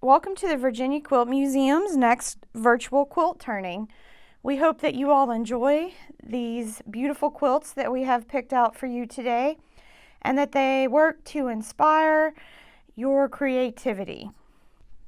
Welcome to the Virginia Quilt Museum's next virtual quilt turning. We hope that you all enjoy these beautiful quilts that we have picked out for you today and that they work to inspire your creativity.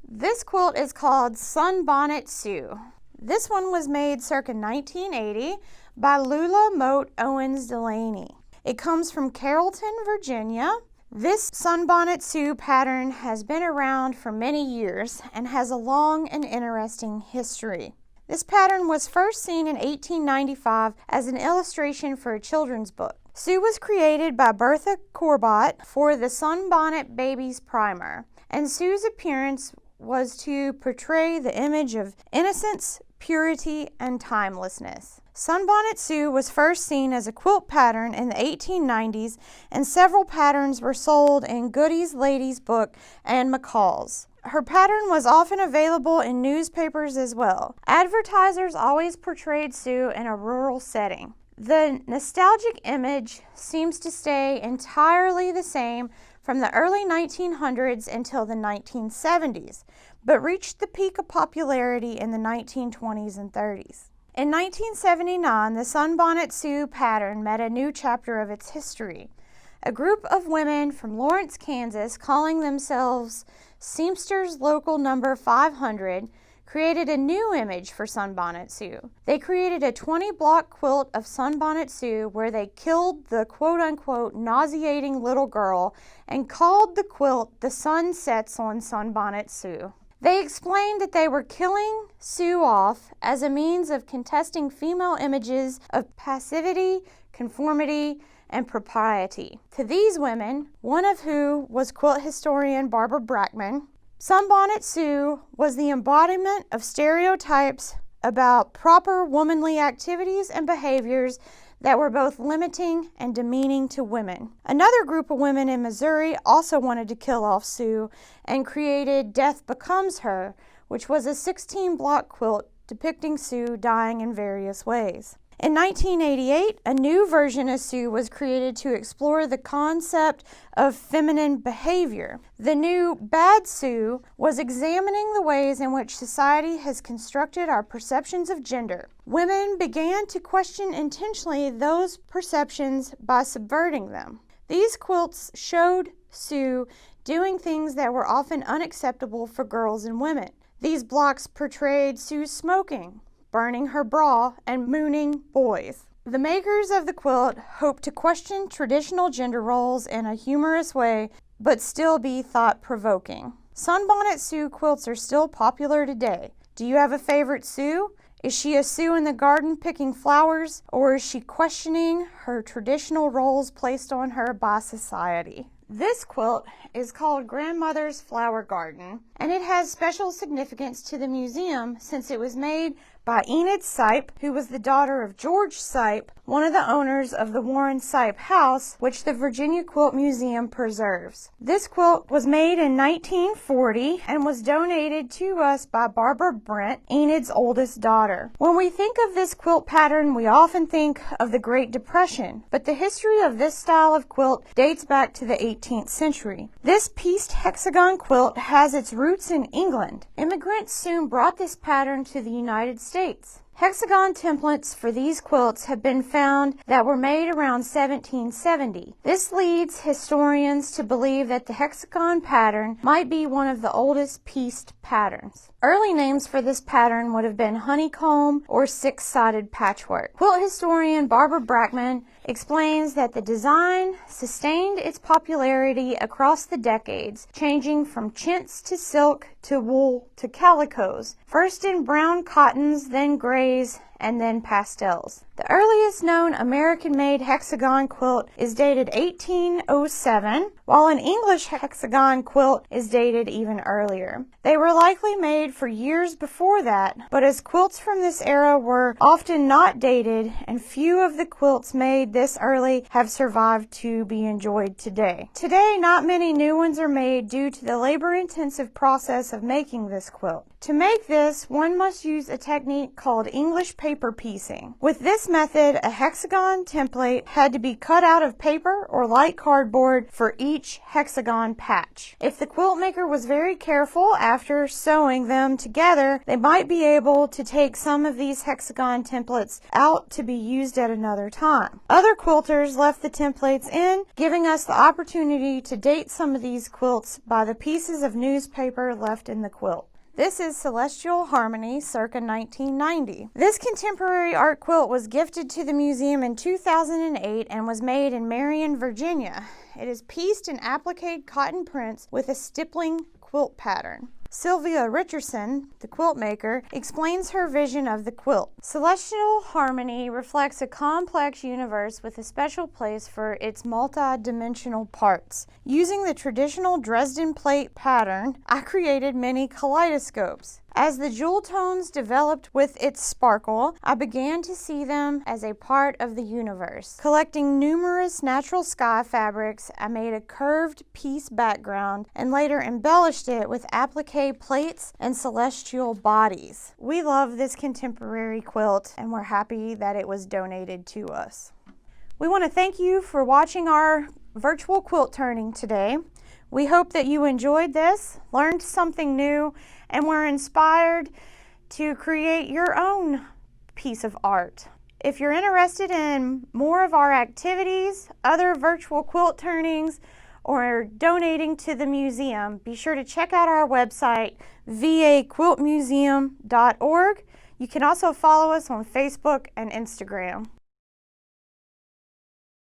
This quilt is called Sunbonnet Sue. This one was made circa 1980 by Lula Moat Owens Delaney. It comes from Carrollton, Virginia. This Sunbonnet Sue pattern has been around for many years and has a long and interesting history. This pattern was first seen in 1895 as an illustration for a children's book. Sue was created by Bertha Corbott for the Sunbonnet Babies Primer, and Sue's appearance was to portray the image of innocence, purity, and timelessness. Sunbonnet Sue was first seen as a quilt pattern in the 1890s, and several patterns were sold in Goody's Lady's Book and McCall's. Her pattern was often available in newspapers as well. Advertisers always portrayed Sue in a rural setting. The nostalgic image seems to stay entirely the same from the early 1900s until the 1970s, but reached the peak of popularity in the 1920s and 30s. In 1979, the Sunbonnet Sue pattern met a new chapter of its history. A group of women from Lawrence, Kansas, calling themselves Seamsters Local Number 500, created a new image for Sunbonnet Sue. They created a 20-block quilt of Sunbonnet Sue where they killed the quote-unquote nauseating little girl and called the quilt The Sun Sets on Sunbonnet Sue. They explained that they were killing Sue off as a means of contesting female images of passivity, conformity, and propriety. To these women, one of who was quilt historian Barbara Brackman, Sunbonnet Sue was the embodiment of stereotypes about proper womanly activities and behaviors that were both limiting and demeaning to women. Another group of women in Missouri also wanted to kill off Sue and created Death Becomes Her, which was a 16-block quilt depicting Sue dying in various ways. In 1988, a new version of Sue was created to explore the concept of feminine behavior. The new Bad Sue was examining the ways in which society has constructed our perceptions of gender. Women began to question intentionally those perceptions by subverting them. These quilts showed Sue doing things that were often unacceptable for girls and women. These blocks portrayed Sue smoking, burning her bra, and mooning boys. The makers of the quilt hoped to question traditional gender roles in a humorous way, but still be thought-provoking. Sunbonnet Sue quilts are still popular today. Do you have a favorite Sue? Is she a Sue in the garden picking flowers, or is she questioning her traditional roles placed on her by society? This quilt is called Grandmother's Flower Garden, and it has special significance to the museum since it was made by Enid Sipe, who was the daughter of George Sipe, one of the owners of the Warren Sipe House, which the Virginia Quilt Museum preserves. This quilt was made in 1940 and was donated to us by Barbara Brent, Enid's oldest daughter. When we think of this quilt pattern, we often think of the Great Depression, but the history of this style of quilt dates back to the 18th century. This pieced hexagon quilt has its roots in England. Immigrants soon brought this pattern to the United States. Hexagon templates for these quilts have been found that were made around 1770. This leads historians to believe that the hexagon pattern might be one of the oldest pieced patterns. Early names for this pattern would have been honeycomb or six-sided patchwork. Quilt historian Barbara Brackman explains that the design sustained its popularity across the decades, changing from chintz to silk to wool to calicos, first in brown cottons, then grays, and then pastels. The earliest known American-made hexagon quilt is dated 1807, while an English hexagon quilt is dated even earlier. They were likely made for years before that, but as quilts from this era were often not dated, and few of the quilts made this early have survived to be enjoyed today. Today, not many new ones are made due to the labor-intensive process of making this quilt. To make this, one must use a technique called English paper paper piecing. With this method, a hexagon template had to be cut out of paper or light cardboard for each hexagon patch. If the quilt maker was very careful after sewing them together, they might be able to take some of these hexagon templates out to be used at another time. Other quilters left the templates in, giving us the opportunity to date some of these quilts by the pieces of newspaper left in the quilt. This is Celestial Harmony circa 1990. This contemporary art quilt was gifted to the museum in 2008 and was made in Marion, Virginia. It is pieced in applique cotton prints with a stippling quilt pattern. Sylvia Richardson, the quilt maker, explains her vision of the quilt. Celestial Harmony reflects a complex universe with a special place for its multi-dimensional parts. Using the traditional Dresden plate pattern, I created many kaleidoscopes. As the jewel tones developed with its sparkle, I began to see them as a part of the universe. Collecting numerous natural sky fabrics, I made a curved piece background and later embellished it with applique plates and celestial bodies. We love this contemporary quilt and we're happy that it was donated to us. We want to thank you for watching our virtual quilt turning today. We hope that you enjoyed this, learned something new, and were inspired to create your own piece of art. If you're interested in more of our activities, other virtual quilt turnings, or donating to the museum, be sure to check out our website, vaquiltmuseum.org. You can also follow us on Facebook and Instagram.